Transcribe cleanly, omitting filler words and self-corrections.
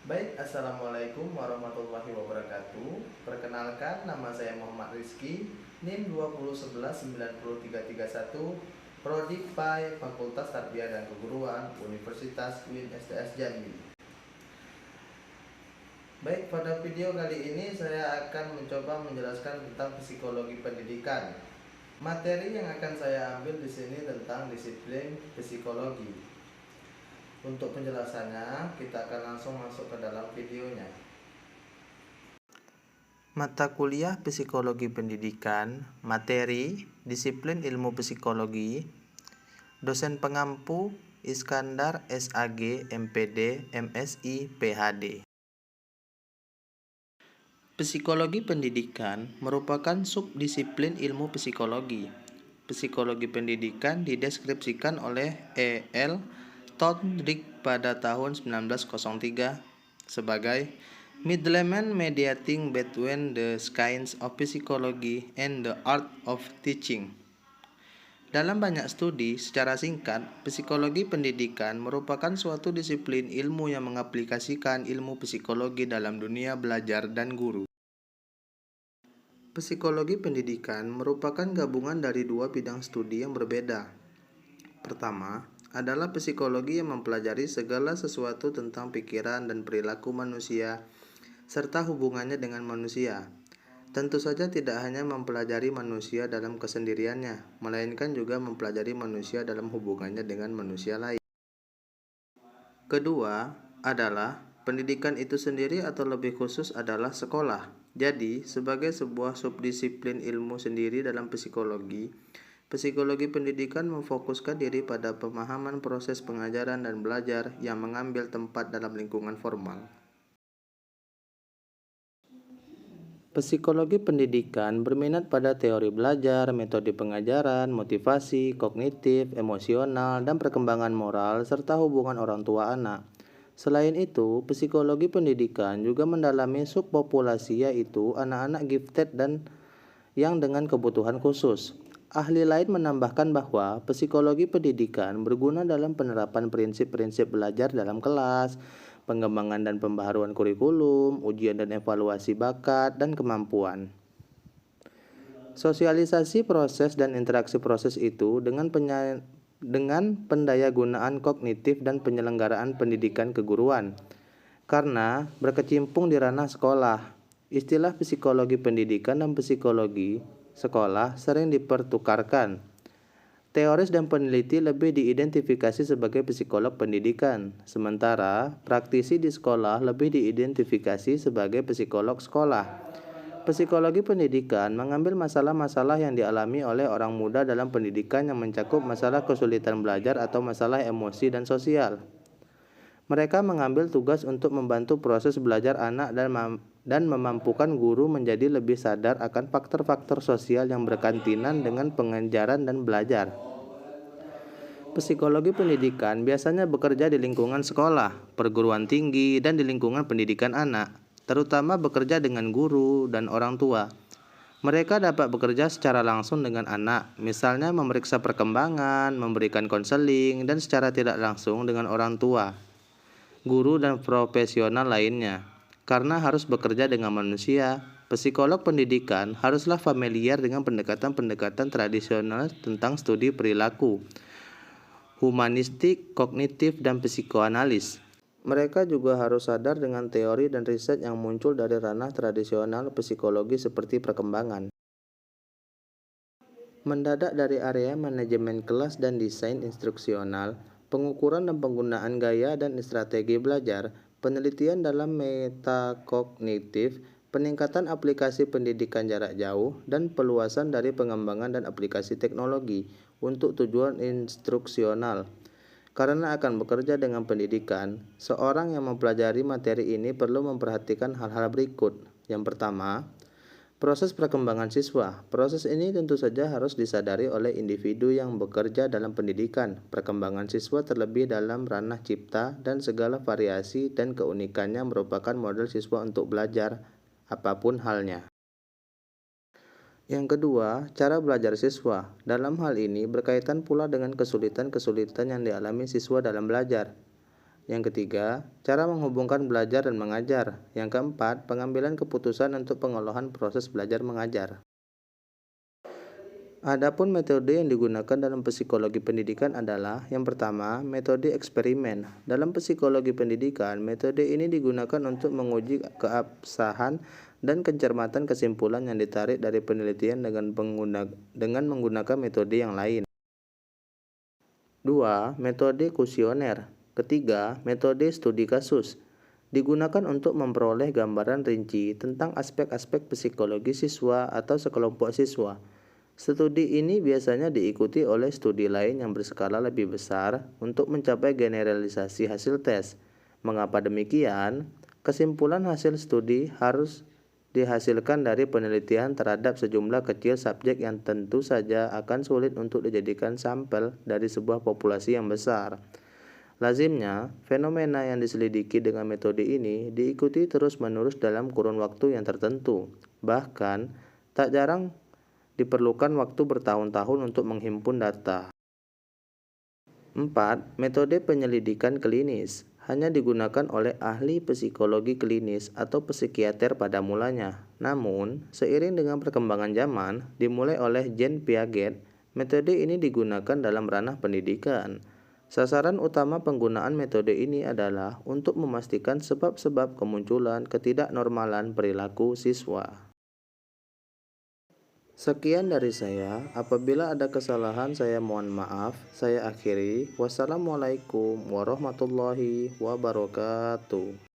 Assalamualaikum warahmatullahi wabarakatuh. Perkenalkan, nama saya Muhammad Rizky, NIM 2011-90331, Prodi PAI Fakultas Tarbiyah dan Keguruan, Universitas UIN STS Jambi. Pada video kali ini saya akan mencoba menjelaskan tentang psikologi pendidikan. Materi yang akan saya ambil di sini tentang disiplin psikologi. Untuk penjelasannya, kita akan langsung masuk ke dalam videonya. Mata kuliah Psikologi Pendidikan, materi, disiplin ilmu psikologi, dosen pengampu Iskandar SAG MPD MSI PhD. Psikologi pendidikan merupakan subdisiplin ilmu psikologi. Psikologi pendidikan dideskripsikan oleh E.L. Thorndike pada tahun 1903 sebagai Middleman mediating between the science of psychology and the art of teaching. Dalam banyak studi, secara singkat, psikologi pendidikan merupakan suatu disiplin ilmu yang mengaplikasikan ilmu psikologi dalam dunia belajar dan guru. Psikologi pendidikan merupakan gabungan dari dua bidang studi yang berbeda. Pertama, adalah psikologi yang mempelajari segala sesuatu tentang pikiran dan perilaku manusia, serta hubungannya dengan manusia. Tentu saja tidak hanya mempelajari manusia dalam kesendiriannya, melainkan juga mempelajari manusia dalam hubungannya dengan manusia lain. Kedua, adalah pendidikan itu sendiri atau lebih khusus adalah sekolah. Jadi, sebagai sebuah subdisiplin ilmu sendiri dalam psikologi, psikologi pendidikan memfokuskan diri pada pemahaman proses pengajaran dan belajar yang mengambil tempat dalam lingkungan formal. Psikologi pendidikan berminat pada teori belajar, metode pengajaran, motivasi, kognitif, emosional, dan perkembangan moral, serta hubungan orang tua anak. Selain itu, psikologi pendidikan juga mendalami subpopulasi, yaitu anak-anak gifted dan yang dengan kebutuhan khusus. Ahli lain menambahkan bahwa psikologi pendidikan berguna dalam penerapan prinsip-prinsip belajar dalam kelas, pengembangan dan pembaharuan kurikulum, ujian dan evaluasi bakat dan kemampuan. Sosialisasi proses dan interaksi proses itu dengan pendayagunaan kognitif dan penyelenggaraan pendidikan keguruan. Karena berkecimpung di ranah sekolah, istilah psikologi pendidikan dan psikologi sekolah sering dipertukarkan. Teoris dan peneliti lebih diidentifikasi sebagai psikolog pendidikan, sementara praktisi di sekolah lebih diidentifikasi sebagai psikolog sekolah. Psikologi pendidikan mengambil masalah-masalah yang dialami oleh orang muda dalam pendidikan yang mencakup masalah kesulitan belajar atau masalah emosi dan sosial. Mereka mengambil tugas untuk membantu proses belajar anak dan memampukan guru menjadi lebih sadar akan faktor-faktor sosial yang berkantinan dengan pengajaran dan belajar. Psikologi pendidikan biasanya bekerja di lingkungan sekolah, perguruan tinggi, dan di lingkungan pendidikan anak, terutama bekerja dengan guru dan orang tua. Mereka dapat bekerja secara langsung dengan anak, misalnya memeriksa perkembangan, memberikan konseling, dan secara tidak langsung dengan orang tua, guru, dan profesional lainnya. Karena harus bekerja dengan manusia, psikolog pendidikan haruslah familiar dengan pendekatan-pendekatan tradisional tentang studi perilaku, humanistik, kognitif, dan psikoanalis. Mereka juga harus sadar dengan teori dan riset yang muncul dari ranah tradisional psikologi seperti perkembangan. Mendadak dari area manajemen kelas dan desain instruksional, pengukuran dan penggunaan gaya dan strategi belajar, penelitian dalam metakognitif, peningkatan aplikasi pendidikan jarak jauh, dan peluasan dari pengembangan dan aplikasi teknologi untuk tujuan instruksional. Karena akan bekerja dengan pendidikan, seorang yang mempelajari materi ini perlu memperhatikan hal-hal berikut. Yang pertama, proses perkembangan siswa. Proses ini tentu saja harus disadari oleh individu yang bekerja dalam pendidikan. Perkembangan siswa terlebih dalam ranah cipta dan segala variasi dan keunikannya merupakan model siswa untuk belajar, apapun halnya. Yang kedua, cara belajar siswa. Dalam hal ini berkaitan pula dengan kesulitan-kesulitan yang dialami siswa dalam belajar. Yang ketiga, cara menghubungkan belajar dan mengajar. Yang keempat, pengambilan keputusan untuk pengolahan proses belajar mengajar. Adapun metode yang digunakan dalam psikologi pendidikan adalah yang pertama, metode eksperimen. Dalam psikologi pendidikan, metode ini digunakan untuk menguji keabsahan dan kecermatan kesimpulan yang ditarik dari penelitian dengan menggunakan metode yang lain. 2. Metode kuesioner. Ketiga, metode studi kasus. Digunakan untuk memperoleh gambaran rinci tentang aspek-aspek psikologi siswa atau sekelompok siswa. Studi ini biasanya diikuti oleh studi lain yang berskala lebih besar untuk mencapai generalisasi hasil tes. Mengapa demikian? Kesimpulan hasil studi harus dihasilkan dari penelitian terhadap sejumlah kecil subjek yang tentu saja akan sulit untuk dijadikan sampel dari sebuah populasi yang besar. Lazimnya, fenomena yang diselidiki dengan metode ini diikuti terus-menerus dalam kurun waktu yang tertentu. Bahkan, tak jarang diperlukan waktu bertahun-tahun untuk menghimpun data. 4. Metode penyelidikan klinis hanya digunakan oleh ahli psikologi klinis atau psikiater pada mulanya. Namun, seiring dengan perkembangan zaman, dimulai oleh Jean Piaget, metode ini digunakan dalam ranah pendidikan. Sasaran utama penggunaan metode ini adalah untuk memastikan sebab-sebab kemunculan ketidaknormalan perilaku siswa. Sekian dari saya. Apabila ada kesalahan, saya mohon maaf. Saya akhiri. Wassalamualaikum warahmatullahi wabarakatuh.